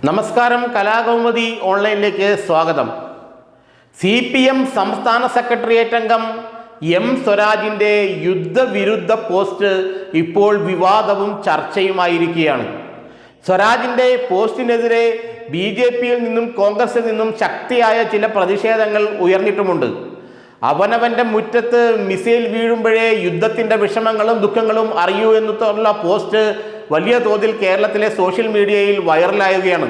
നമസ്കാരം, കലാകൗമുദി ഓൺലൈനിലേക്ക് സ്വാഗതം. CPM സംസ്ഥാന സെക്രട്ടേറിയറ്റ് അംഗം എം സ്വരാജിൻ്റെ യുദ്ധവിരുദ്ധ പോസ്റ്റ് ഇപ്പോൾ വിവാദവും ചർച്ചയുമായിരിക്കുകയാണ്. സ്വരാജിൻ്റെ പോസ്റ്റിനെതിരെ BJPയിൽ നിന്നും കോൺഗ്രസിൽ നിന്നും ശക്തിയായ ചില പ്രതിഷേധങ്ങൾ ഉയർന്നിട്ടുമുണ്ട്. അവനവൻ്റെ മുറ്റത്ത് മിസൈൽ വീഴുമ്പോഴേ യുദ്ധത്തിൻ്റെ വിഷമങ്ങളും ദുഃഖങ്ങളും അറിയൂ എന്നുള്ള പോസ്റ്റ് വലിയ തോതിൽ കേരളത്തിലെ സോഷ്യൽ മീഡിയയിൽ വൈറലാവുകയാണ്.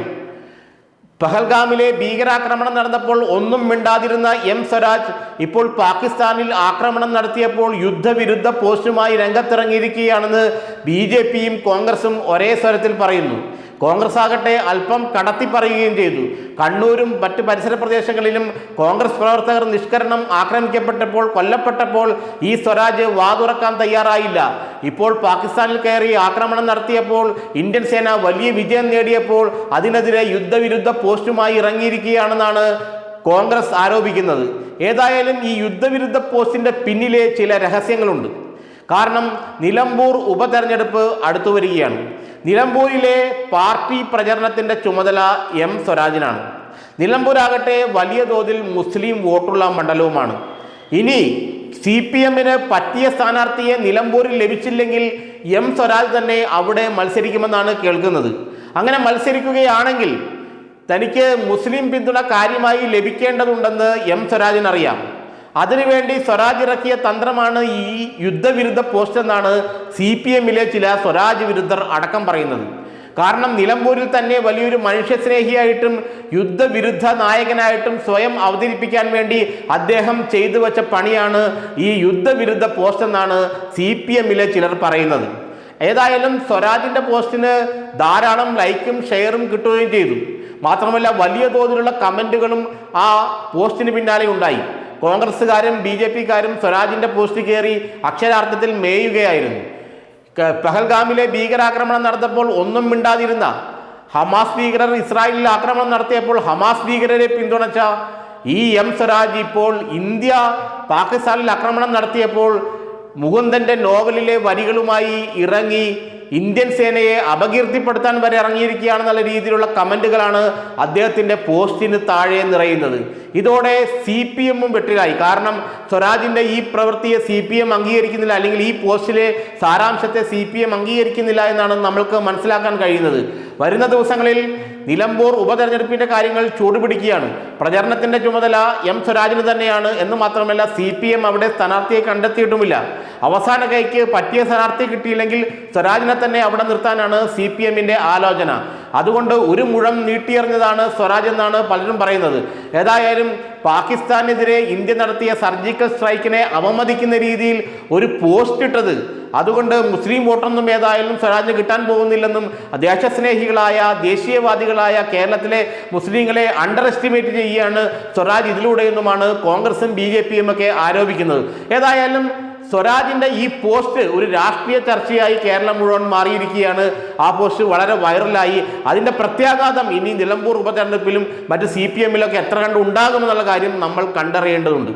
പഹൽഗാമിലെ ഭീകരാക്രമണം നടന്നപ്പോൾ ഒന്നും മിണ്ടാതിരുന്ന എം സ്വരാജ് ഇപ്പോൾ പാകിസ്ഥാനിൽ ആക്രമണം നടത്തിയപ്പോൾ യുദ്ധവിരുദ്ധ പോസ്റ്റുമായി രംഗത്തിറങ്ങിയിരിക്കുകയാണെന്ന് BJPയും കോൺഗ്രസും ഒരേ സ്വരത്തിൽ പറയുന്നു. കോൺഗ്രസ് ആകട്ടെ അല്പം കടത്തി പറയുകയും ചെയ്തു. കണ്ണൂരും മറ്റ് പരിസര പ്രദേശങ്ങളിലും കോൺഗ്രസ് പ്രവർത്തകർ നിഷ്കരണം ആക്രമിക്കപ്പെട്ടപ്പോൾ, കൊല്ലപ്പെട്ടപ്പോൾ ഈ സ്വരാജ് വാതുറക്കാൻ തയ്യാറായില്ല. ഇപ്പോൾ പാകിസ്ഥാനിൽ കയറി ആക്രമണം നടത്തിയപ്പോൾ, ഇന്ത്യൻ സേന വലിയ വിജയം നേടിയപ്പോൾ അതിനെതിരെ യുദ്ധവിരുദ്ധ പോസ്റ്റുമായി ഇറങ്ങിയിരിക്കുകയാണെന്നാണ് കോൺഗ്രസ് ആരോപിക്കുന്നത്. ഏതായാലും ഈ യുദ്ധവിരുദ്ധ പോസ്റ്റിൻ്റെ പിന്നിലെ ചില രഹസ്യങ്ങളുണ്ട്. കാരണം നിലമ്പൂർ ഉപതെരഞ്ഞെടുപ്പ് അടുത്തു വരികയാണ്. നിലമ്പൂരിലെ പാർട്ടി പ്രചരണത്തിൻ്റെ ചുമതല എം സ്വരാജിനാണ്. നിലമ്പൂരാകട്ടെ വലിയ തോതിൽ മുസ്ലിം വോട്ടുള്ള മണ്ഡലവുമാണ്. ഇനി CPMന് പറ്റിയ സ്ഥാനാർത്ഥിയെ നിലമ്പൂരിൽ ലഭിച്ചില്ലെങ്കിൽ എം സ്വരാജ് തന്നെ അവിടെ മത്സരിക്കുമെന്നാണ് കേൾക്കുന്നത്. അങ്ങനെ മത്സരിക്കുകയാണെങ്കിൽ തനിക്ക് മുസ്ലിം പിന്തുണ കാര്യമായി ലഭിക്കേണ്ടതുണ്ടെന്ന് എം സ്വരാജിനറിയാം. അതിനുവേണ്ടി സ്വരാജ് ഇറക്കിയ തന്ത്രമാണ് ഈ യുദ്ധവിരുദ്ധ പോസ്റ്റ് എന്നാണ് CPMലെ ചില സ്വരാജ് വിരുദ്ധർ അടക്കം പറയുന്നത്. കാരണം നിലമ്പൂരിൽ തന്നെ വലിയൊരു മനുഷ്യസ്നേഹിയായിട്ടും യുദ്ധവിരുദ്ധ നായകനായിട്ടും സ്വയം അവതരിപ്പിക്കാൻ വേണ്ടി അദ്ദേഹം ചെയ്തു വച്ച പണിയാണ് ഈ യുദ്ധവിരുദ്ധ പോസ്റ്റ് എന്നാണ് CPMലെ ചിലർ പറയുന്നത്. ഏതായാലും സ്വരാജിൻ്റെ പോസ്റ്റിന് ധാരാളം ലൈക്കും ഷെയറും കിട്ടുകയും ചെയ്തു. മാത്രമല്ല വലിയ തോതിലുള്ള കമൻറ്റുകളും ആ പോസ്റ്റിന് പിന്നാലെ ഉണ്ടായി. കോൺഗ്രസ്സുകാരും BJPക്കാരും സ്വരാജിൻ്റെ പോസ്റ്റ് കയറി അക്ഷരാർത്ഥത്തിൽ മേയുകയായിരുന്നു. പഹൽഗാമിലെ ഭീകരാക്രമണം നടന്നപ്പോൾ ഒന്നും മിണ്ടാതിരുന്ന ഹമാസ് ഭീകരർ ഇസ്രായേലിൽ ആക്രമണം നടത്തിയപ്പോൾ ഹമാസ് ഭീകരരെ പിന്തുണച്ച ഈ എം സ്വരാജ് ഇപ്പോൾ ഇന്ത്യ പാകിസ്ഥാനിൽ ആക്രമണം നടത്തിയപ്പോൾ മുകുന്ദൻ്റെ നോവലിലെ വരികളുമായി ഇറങ്ങി ഇന്ത്യൻ സേനയെ അപകീർത്തിപ്പെടുത്താൻ വരെ ഇറങ്ങിയിരിക്കുകയാണെന്നുള്ള രീതിയിലുള്ള കമൻറ്റുകളാണ് അദ്ദേഹത്തിൻ്റെ പോസ്റ്റിന് താഴെ നിറയുന്നത്. ഇതോടെ CPMും വെട്ടിലായി. കാരണം സ്വരാജിൻ്റെ ഈ പ്രവൃത്തിയെ CPM അംഗീകരിക്കുന്നില്ല, അല്ലെങ്കിൽ ഈ പോസ്റ്റിലെ സാരാംശത്തെ CPM അംഗീകരിക്കുന്നില്ല എന്നാണ് നമ്മൾക്ക് മനസ്സിലാക്കാൻ കഴിയുന്നത്. വരുന്ന ദിവസങ്ങളിൽ നിലമ്പൂർ ഉപതെരഞ്ഞെടുപ്പിൻ്റെ കാര്യങ്ങൾ ചൂടുപിടിക്കുകയാണ്. പ്രചരണത്തിൻ്റെ ചുമതല എം സ്വരാജിന് തന്നെയാണ് എന്ന് മാത്രമല്ല CPM അവിടെ സ്ഥാനാർത്ഥിയെ കണ്ടെത്തിയിട്ടുമില്ല. അവസാന കൈക്ക് പറ്റിയ സ്ഥാനാർത്ഥി കിട്ടിയില്ലെങ്കിൽ സ്വരാജിനെ തന്നെ അവിടെ നിർത്താനാണ് CPMൻ്റെ ആലോചന. അതുകൊണ്ട് ഒരു മുഴം നീട്ടിയെറിഞ്ഞതാണ് സ്വരാജ് എന്നാണ് പലരും പറയുന്നത്. ഏതായാലും പാകിസ്ഥാനെതിരെ ഇന്ത്യ നടത്തിയ സർജിക്കൽ സ്ട്രൈക്കിനെ അവമതിക്കുന്ന രീതിയിൽ ഒരു പോസ്റ്റ് ഇട്ടത്, അതുകൊണ്ട് മുസ്ലിം വോട്ടൊന്നും ഏതായാലും സ്വരാജിന് കിട്ടാൻ പോകുന്നില്ലെന്നും ദേശസ്നേഹികളായ ദേശീയവാദികളായ കേരളത്തിലെ മുസ്ലിങ്ങളെ അണ്ടർ എസ്റ്റിമേറ്റ് ചെയ്യുകയാണ് സ്വരാജ് ഇതിലൂടെയെന്നുമാണ് കോൺഗ്രസും BJPയും ഒക്കെ ആരോപിക്കുന്നത്. ഏതായാലും സ്വരാജിൻ്റെ ഈ പോസ്റ്റ് ഒരു രാഷ്ട്രീയ ചർച്ചയായി കേരളം മുഴുവൻ മാറിയിരിക്കുകയാണ്. ആ പോസ്റ്റ് വളരെ വൈറലായി. അതിൻ്റെ പ്രത്യാഘാതം ഇനി നിലമ്പൂർ ഉപതെരഞ്ഞെടുപ്പിലും മറ്റ് CPMലൊക്കെ എത്ര കണ്ട് ഉണ്ടാകുമെന്നുള്ള കാര്യം നമ്മൾ കണ്ടറിയേണ്ടതുണ്ട്.